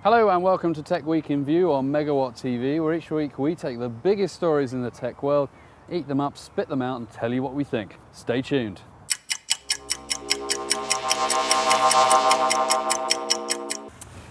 Hello and welcome to Tech Week in View on Megawatt TV, where each week we take the biggest stories in the tech world, eat them up, spit them out and tell you what we think. Stay tuned.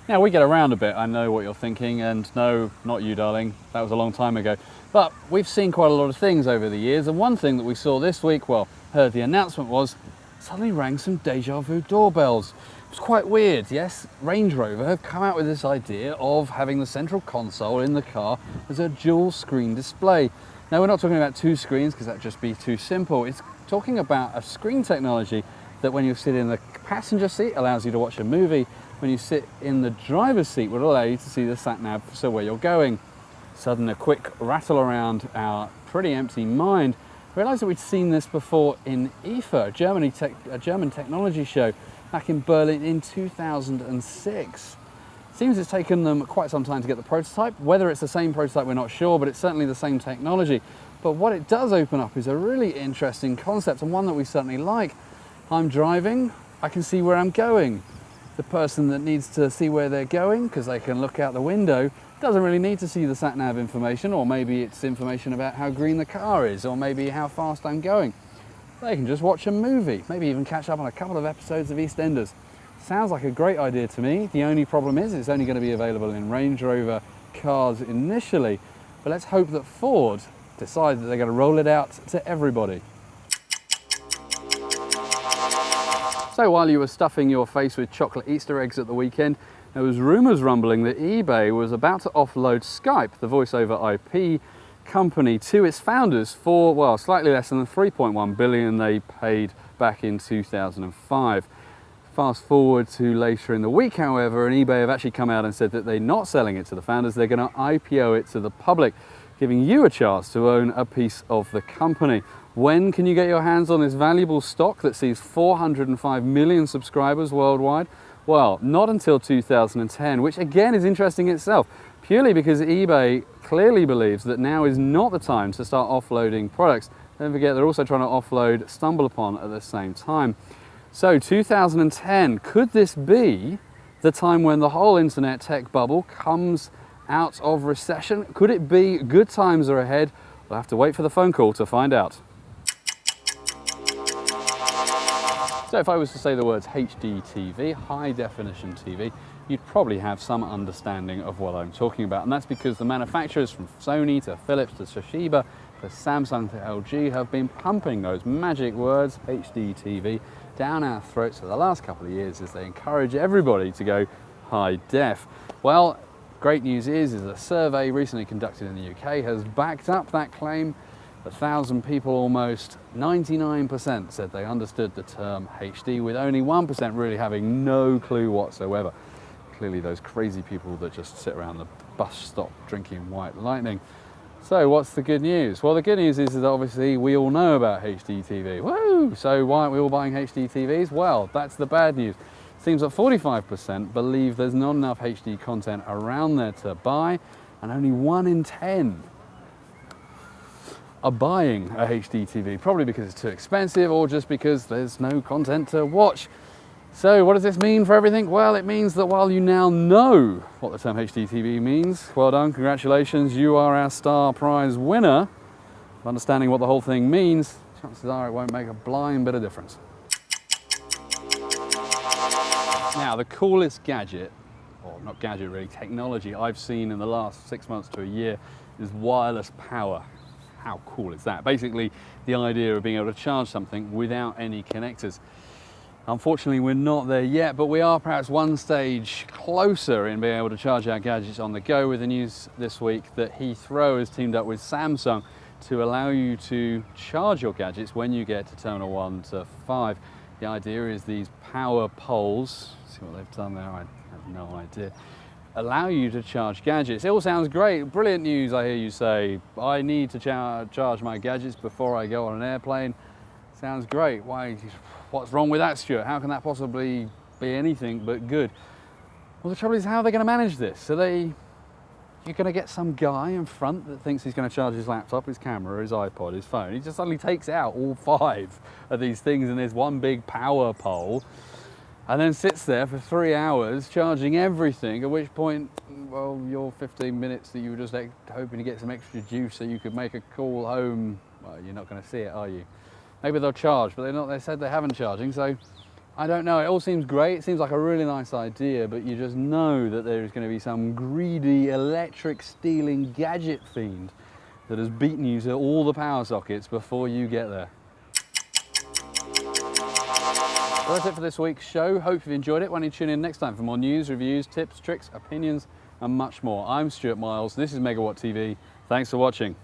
Now we get around a bit, I know what you're thinking, and no, not you darling, that was a long time ago. But we've seen quite a lot of things over the years, and one thing that we saw this week, well, heard the announcement was, suddenly rang some deja vu doorbells. It was quite weird, yes. Range Rover have come out with this idea of having the central console in the car as a dual screen display. Now we're not talking about two screens because that'd just be too simple. It's talking about a screen technology that when you sit in the passenger seat allows you to watch a movie. When you sit in the driver's seat would allow you to see the sat-nav, so where you're going. Suddenly a quick rattle around our pretty empty mind. Realised that we'd seen this before in IFA, a German technology show back in Berlin in 2006. Seems it's taken them quite some time to get the prototype. Whether it's the same prototype we're not sure, but it's certainly the same technology. But what it does open up is a really interesting concept, and one that we certainly like. I'm driving, I can see where I'm going. The person that needs to see where they're going, because they can look out the window, doesn't really need to see the sat-nav information, or maybe it's information about how green the car is, or maybe how fast I'm going. They can just watch a movie, maybe even catch up on a couple of episodes of EastEnders. Sounds like a great idea to me. The only problem is it's only going to be available in Range Rover cars initially, but let's hope that Ford decide that they're going to roll it out to everybody. So while you were stuffing your face with chocolate Easter eggs at the weekend, there was rumours rumbling that eBay was about to offload Skype, the voice over IP company, to its founders for, well, slightly less than the 3.1 billion they paid back in 2005. Fast forward to later in the week, however, and eBay have actually come out and said that they're not selling it to the founders, they're going to IPO it to the public, giving you a chance to own a piece of the company. When can you get your hands on this valuable stock that sees 405 million subscribers worldwide? Well, not until 2010, which again is interesting itself, purely because eBay clearly believes that now is not the time to start offloading products. Don't forget, they're also trying to offload StumbleUpon at the same time. So 2010, could this be the time when the whole internet tech bubble comes out of recession? Could it be good times are ahead? We'll have to wait for the phone call to find out. So if I was to say the words HD TV, high definition TV, you'd probably have some understanding of what I'm talking about. And that's because the manufacturers from Sony to Philips to Toshiba to Samsung to LG have been pumping those magic words, HD TV, down our throats for the last couple of years as they encourage everybody to go high def. Well, great news is a survey recently conducted in the UK has backed up that claim. 1,000 people, almost 99% said they understood the term HD, with only 1% really having no clue whatsoever. Clearly those crazy people that just sit around the bus stop drinking White Lightning. So what's the good news? Well, the good news is that obviously we all know about HD TV. Woo! So why aren't we all buying HD TVs? Well, that's the bad news. Seems that 45% believe there's not enough HD content around there to buy, and only 1 in 10 are buying a HD TV, probably because it's too expensive or just because there's no content to watch. So what does this mean for everything? Well, it means that while you now know what the term HD TV means, well done, congratulations, you are our star prize winner. Understanding what the whole thing means, chances are it won't make a blind bit of difference. Now, the coolest gadget, or not gadget really, technology I've seen in the last 6 months to a year is wireless power. How cool is that? Basically, the idea of being able to charge something without any connectors. Unfortunately, we're not there yet, but we are perhaps one stage closer in being able to charge our gadgets on the go, with the news this week that Heathrow has teamed up with Samsung to allow you to charge your gadgets when you get to Terminal 1 to 5. The idea is these power poles, see what they've done there, I have no idea, allow you to charge gadgets. It all sounds great, brilliant news, I hear you say. I need to charge my gadgets before I go on an airplane. Sounds great. What's wrong with that, Stuart? How can that possibly be anything but good? Well, the trouble is, how are they going to manage this? You're going to get some guy in front that thinks he's going to charge his laptop, his camera, his iPod, his phone. He just suddenly takes out all 5 of these things in this one big power pole. and then sits there for 3 hours charging everything, at which point, well, your 15 minutes that you were just hoping to get some extra juice so you could make a call home, well, you're not going to see it, are you? Maybe they'll charge, but they're not. They said they haven't charging, so I don't know. It all seems great. It seems like a really nice idea, but you just know that there's going to be some greedy electric stealing gadget fiend that has beaten you to all the power sockets before you get there. Well, that's it for this week's show. Hope you've enjoyed it. Why don't you tune in next time for more news, reviews, tips, tricks, opinions, and much more. I'm Stuart Miles. This is Megawatt TV. Thanks for watching.